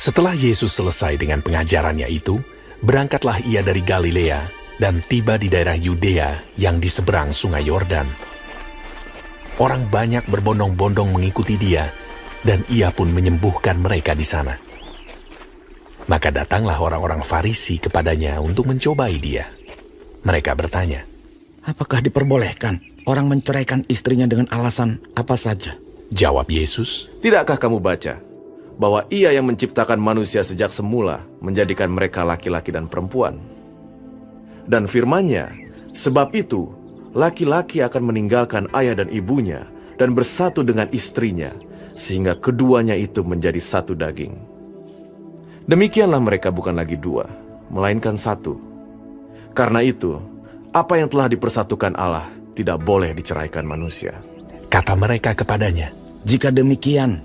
Setelah Yesus selesai dengan pengajarannya itu, berangkatlah ia dari Galilea dan tiba di daerah Yudea yang di seberang sungai Yordan. Orang banyak berbondong-bondong mengikuti dia, dan ia pun menyembuhkan mereka di sana. Maka datanglah orang-orang Farisi kepadanya untuk mencobai dia. Mereka bertanya, "Apakah diperbolehkan orang menceraikan istrinya dengan alasan apa saja?" Jawab Yesus, Tidakkah kamu baca bahwa Ia yang menciptakan manusia sejak semula menjadikan mereka laki-laki dan perempuan? Dan firman-Nya, sebab itu laki-laki akan meninggalkan ayah dan ibunya dan bersatu dengan istrinya, sehingga keduanya itu menjadi satu daging. Demikianlah mereka bukan lagi dua, melainkan satu. Karena itu, apa yang telah dipersatukan Allah tidak boleh diceraikan manusia. kata mereka kepadanya, Jika demikian,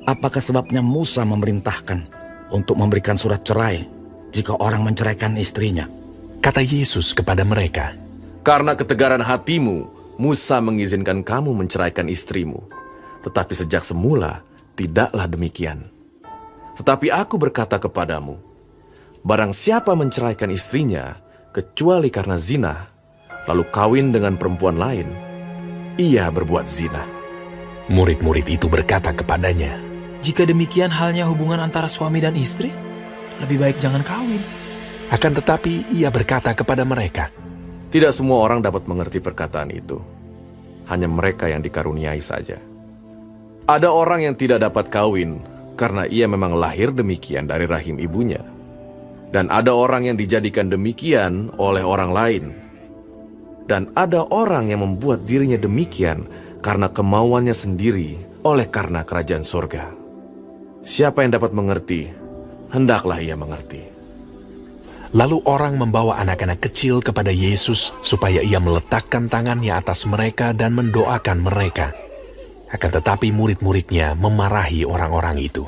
apakah sebabnya Musa memerintahkan untuk memberikan surat cerai jika orang menceraikan istrinya? kata Yesus kepada mereka, Karena ketegaran hatimu, Musa mengizinkan kamu menceraikan istrimu. Tetapi sejak semula, tidaklah demikian. Tetapi aku berkata kepadamu, barang siapa menceraikan istrinya, kecuali karena zina, lalu kawin dengan perempuan lain, ia berbuat zina. Murid-murid itu berkata kepadanya, Jika demikian halnya hubungan antara suami dan istri, lebih baik jangan kawin. akan tetapi ia berkata kepada mereka, Tidak semua orang dapat mengerti perkataan itu. Hanya mereka yang dikaruniai saja. Ada orang yang tidak dapat kawin karena ia memang lahir demikian dari rahim ibunya. Dan ada orang yang dijadikan demikian oleh orang lain. Dan ada orang yang membuat dirinya demikian karena kemauannya sendiri oleh karena kerajaan surga. Siapa yang dapat mengerti, hendaklah ia mengerti. Lalu orang membawa anak-anak kecil kepada Yesus supaya ia meletakkan tangannya atas mereka dan mendoakan mereka. Akan tetapi murid-muridnya memarahi orang-orang itu.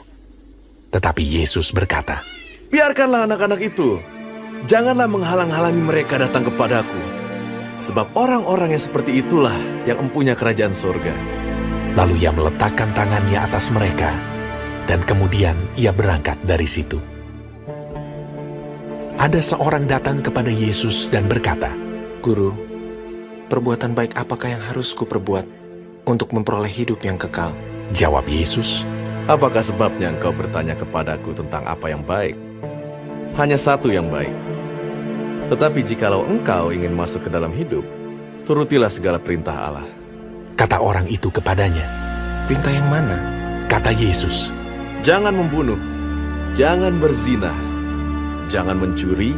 Tetapi Yesus berkata, Biarkanlah anak-anak itu. Janganlah menghalang-halangi mereka datang kepadaku. Sebab orang-orang yang seperti itulah yang empunya kerajaan surga. Lalu ia meletakkan tangannya atas mereka, dan kemudian ia berangkat dari situ. Ada seorang datang kepada Yesus dan berkata, Guru, perbuatan baik apakah yang harus kuperbuat untuk memperoleh hidup yang kekal? Jawab Yesus, Apakah sebabnya engkau bertanya kepadaku tentang apa yang baik? Hanya satu yang baik. Tetapi jikalau engkau ingin masuk ke dalam hidup, turutilah segala perintah Allah. kata orang itu kepadanya. Perintah yang mana? Kata Yesus, Jangan membunuh, jangan berzina, jangan mencuri,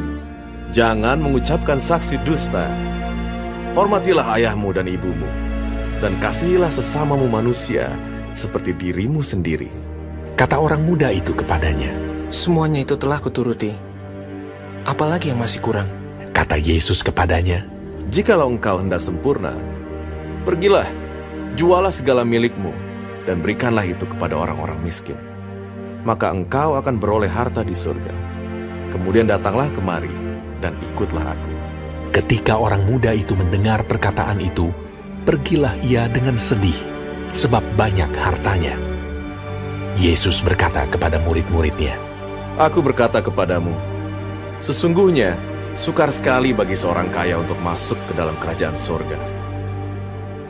jangan mengucapkan saksi dusta. Hormatilah ayahmu dan ibumu, dan kasihilah sesamamu manusia seperti dirimu sendiri. kata orang muda itu kepadanya. Semuanya itu telah kuturuti. Apalagi yang masih kurang? Kata Yesus kepadanya, Jikalau engkau hendak sempurna, pergilah, jualah segala milikmu, dan berikanlah itu kepada orang-orang miskin. Maka engkau akan beroleh harta di surga. Kemudian datanglah kemari, dan ikutlah aku. ketika orang muda itu mendengar perkataan itu, pergilah ia dengan sedih, sebab banyak hartanya. Yesus berkata kepada murid-muridnya, Aku berkata kepadamu, sesungguhnya sukar sekali bagi seorang kaya untuk masuk ke dalam kerajaan surga.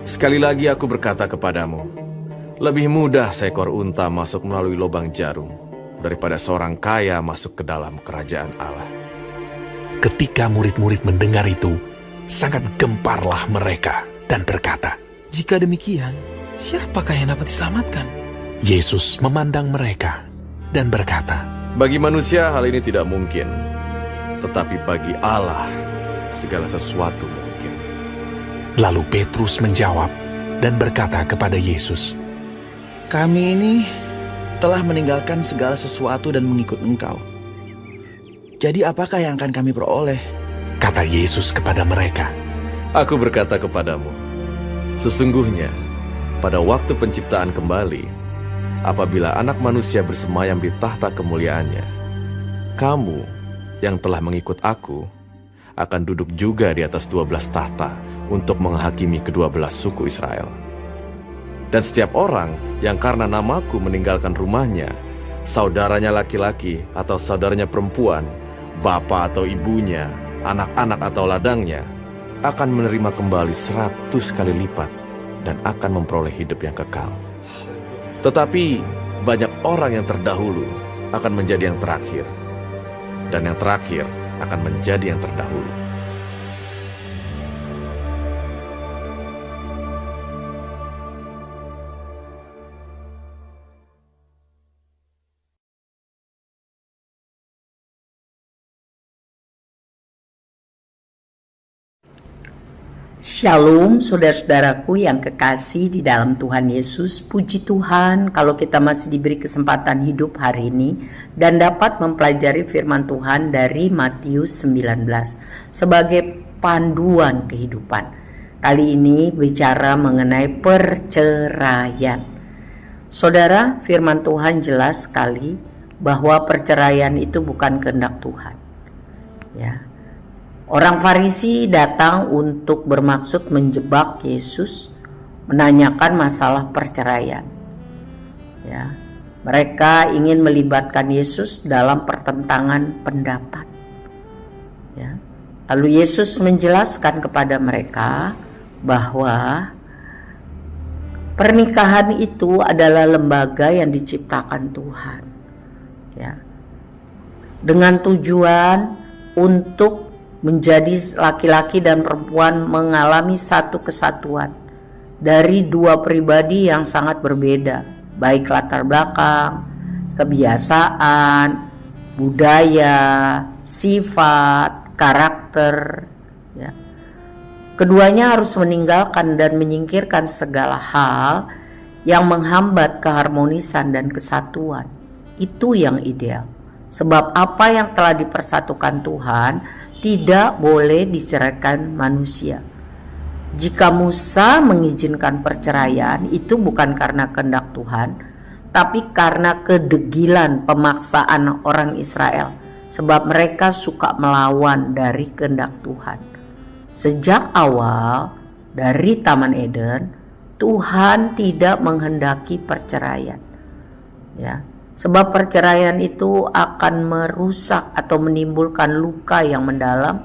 Sekali lagi aku berkata kepadamu, lebih mudah seekor unta masuk melalui lubang jarum daripada seorang kaya masuk ke dalam kerajaan Allah. Ketika murid-murid mendengar itu, sangat gemparlah mereka dan berkata, Jika demikian, siapakah yang dapat diselamatkan? Yesus memandang mereka dan berkata, Bagi manusia hal ini tidak mungkin, tetapi bagi Allah segala sesuatu mungkin. Lalu Petrus menjawab dan berkata kepada Yesus, Kami ini telah meninggalkan segala sesuatu dan mengikut Engkau. Jadi apakah yang akan kami peroleh? kata Yesus kepada mereka, Aku berkata kepadamu, sesungguhnya pada waktu penciptaan kembali, apabila anak manusia bersemayam di tahta kemuliaannya, kamu yang telah mengikut aku akan duduk juga di atas 12 tahta untuk menghakimi ke-12 suku Israel. Dan setiap orang yang karena namaku meninggalkan rumahnya, saudaranya laki-laki atau saudaranya perempuan, bapak atau ibunya, anak-anak atau ladangnya, akan menerima kembali 100 kali lipat dan akan memperoleh hidup yang kekal. Tetapi banyak orang yang terdahulu akan menjadi yang terakhir, dan yang terakhir akan menjadi yang terdahulu. Shalom saudara-saudaraku yang kekasih di dalam Tuhan Yesus. Puji Tuhan kalau kita masih diberi kesempatan hidup hari ini dan dapat mempelajari firman Tuhan dari Matius 19 sebagai panduan kehidupan. Kali ini bicara mengenai perceraian. Saudara, firman Tuhan jelas sekali bahwa perceraian itu bukan kehendak Tuhan. Ya. Orang Farisi datang untuk bermaksud menjebak Yesus, menanyakan masalah perceraian. Ya, mereka ingin melibatkan Yesus dalam pertentangan pendapat. Ya, lalu Yesus menjelaskan kepada mereka bahwa pernikahan itu adalah lembaga yang diciptakan Tuhan. Ya, dengan tujuan untuk menjadi laki-laki dan perempuan mengalami satu kesatuan dari dua pribadi yang sangat berbeda, baik latar belakang, kebiasaan, budaya, sifat, karakter. Ya. Keduanya harus meninggalkan dan menyingkirkan segala hal yang menghambat keharmonisan dan kesatuan. Itu yang ideal. Sebab apa yang telah dipersatukan Tuhan tidak boleh diceraikan manusia. Jika Musa mengizinkan perceraian, itu bukan karena kehendak Tuhan, tapi karena kedegilan pemaksaan orang Israel, sebab mereka suka melawan dari kehendak Tuhan. Sejak awal dari Taman Eden, Tuhan tidak menghendaki perceraian. Ya. Sebab perceraian itu akan merusak atau menimbulkan luka yang mendalam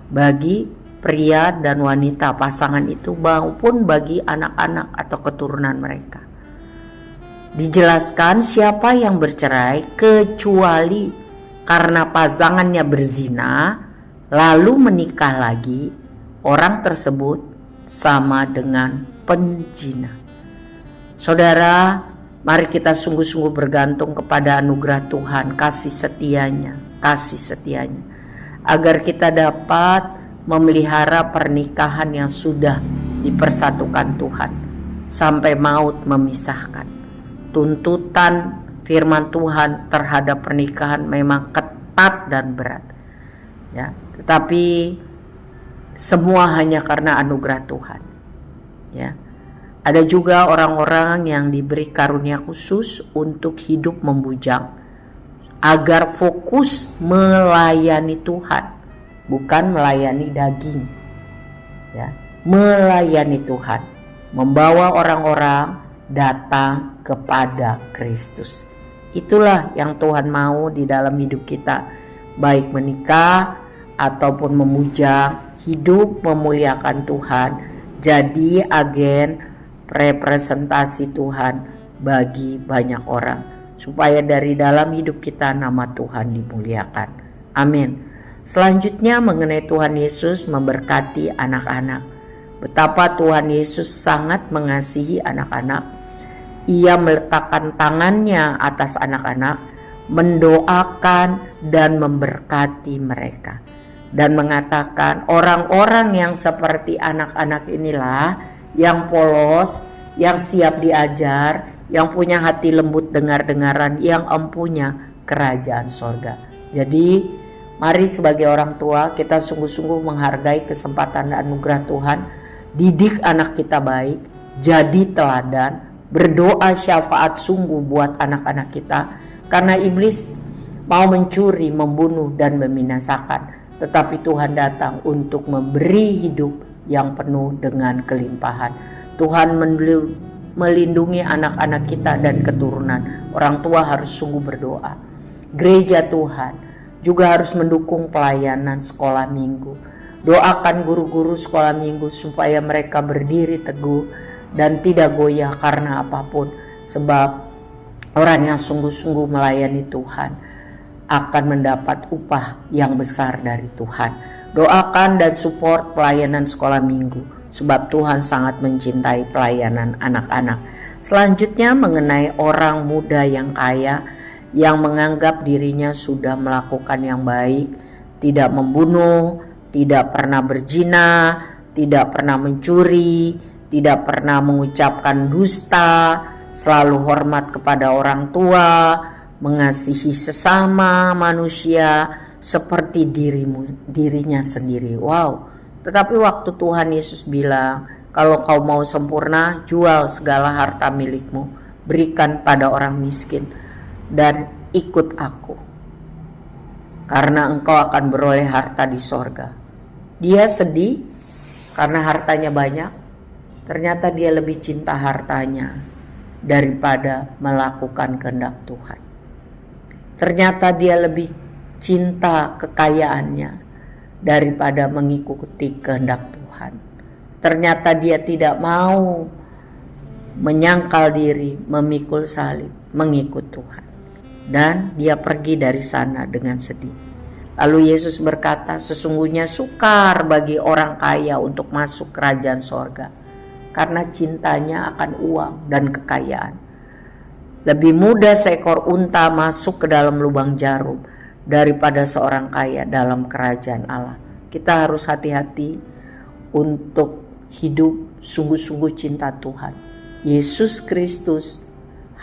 bagi pria dan wanita pasangan itu maupun bagi anak-anak atau keturunan mereka. Dijelaskan siapa yang bercerai kecuali karena pasangannya berzina lalu menikah lagi, orang tersebut sama dengan penzina. Saudara, mari kita sungguh-sungguh bergantung kepada anugerah Tuhan, kasih setianya, agar kita dapat memelihara pernikahan yang sudah dipersatukan Tuhan sampai maut memisahkan. Tuntutan firman Tuhan terhadap pernikahan memang ketat dan berat, ya, tetapi semua hanya karena anugerah Tuhan, ya. Ada juga orang-orang yang diberi karunia khusus untuk hidup membujang agar fokus melayani Tuhan, bukan melayani daging. Ya, melayani Tuhan, membawa orang-orang datang kepada Kristus. Itulah yang Tuhan mau di dalam hidup kita, baik menikah ataupun memujang, hidup memuliakan Tuhan, jadi agen representasi Tuhan bagi banyak orang, supaya dari dalam hidup kita nama Tuhan dimuliakan. Amin. Selanjutnya mengenai Tuhan Yesus memberkati anak-anak. Betapa Tuhan Yesus sangat mengasihi anak-anak. Ia meletakkan tangannya atas anak-anak, mendoakan dan memberkati mereka, dan mengatakan orang-orang yang seperti anak-anak inilah yang polos, yang siap diajar, yang punya hati lembut dengar-dengaran, yang empunya kerajaan sorga. Jadi mari sebagai orang tua kita sungguh-sungguh menghargai kesempatan dan anugerah Tuhan. Didik anak kita baik, jadi teladan, berdoa syafaat sungguh buat anak-anak kita. Karena iblis mau mencuri, membunuh dan membinasakan, tetapi Tuhan datang untuk memberi hidup yang penuh dengan kelimpahan. Tuhan melindungi anak-anak kita dan keturunan. Orang tua harus sungguh berdoa. Gereja Tuhan juga harus mendukung pelayanan sekolah minggu. Doakan guru-guru sekolah minggu supaya mereka berdiri teguh dan tidak goyah karena apapun. Sebab orang yang sungguh-sungguh melayani Tuhan akan mendapat upah yang besar dari Tuhan. Doakan dan support pelayanan sekolah minggu, sebab Tuhan sangat mencintai pelayanan anak-anak. Selanjutnya mengenai orang muda yang kaya, yang menganggap dirinya sudah melakukan yang baik, tidak membunuh, tidak pernah berzina, tidak pernah mencuri, tidak pernah mengucapkan dusta, selalu hormat kepada orang tua, mengasihi sesama manusia seperti dirinya sendiri. Wow. Tetapi waktu Tuhan Yesus bilang, kalau kau mau sempurna, jual segala harta milikmu, berikan pada orang miskin, dan ikut aku, karena engkau akan beroleh harta di sorga. Dia sedih karena hartanya banyak. Ternyata dia lebih cinta hartanya daripada melakukan kehendak Tuhan. Ternyata dia lebih cinta kekayaannya daripada mengikuti kehendak Tuhan. Ternyata dia tidak mau menyangkal diri, memikul salib, mengikut Tuhan. Dan dia pergi dari sana dengan sedih. Lalu Yesus berkata, sesungguhnya sukar bagi orang kaya untuk masuk kerajaan sorga, karena cintanya akan uang dan kekayaan. Lebih mudah seekor unta masuk ke dalam lubang jarum daripada seorang kaya dalam kerajaan Allah. Kita harus hati-hati untuk hidup sungguh-sungguh cinta Tuhan. Yesus Kristus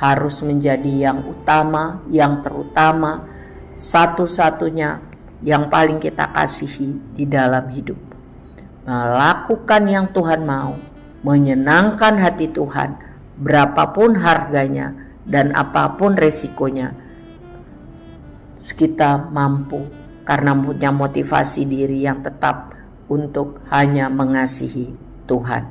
harus menjadi yang utama, yang terutama, satu-satunya yang paling kita kasihi di dalam hidup. Melakukan yang Tuhan mau, menyenangkan hati Tuhan, berapapun harganya dan apapun resikonya, kita mampu karena punya motivasi diri yang tetap untuk hanya mengasihi Tuhan.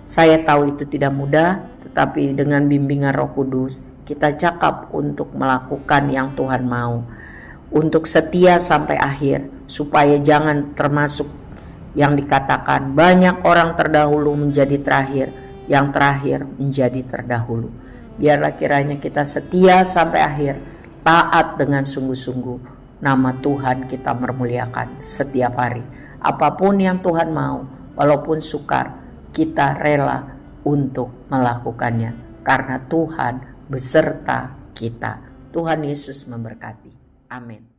Saya tahu itu tidak mudah, tetapi dengan bimbingan Roh Kudus kita cakap untuk melakukan yang Tuhan mau, untuk setia sampai akhir, supaya jangan termasuk yang dikatakan banyak orang terdahulu menjadi terakhir, yang terakhir menjadi terdahulu. Biarlah kiranya kita setia sampai akhir, taat dengan sungguh-sungguh. Nama Tuhan kita memuliakan setiap hari. Apapun yang Tuhan mau, walaupun sukar, kita rela untuk melakukannya karena Tuhan beserta kita. Tuhan Yesus memberkati. Amin.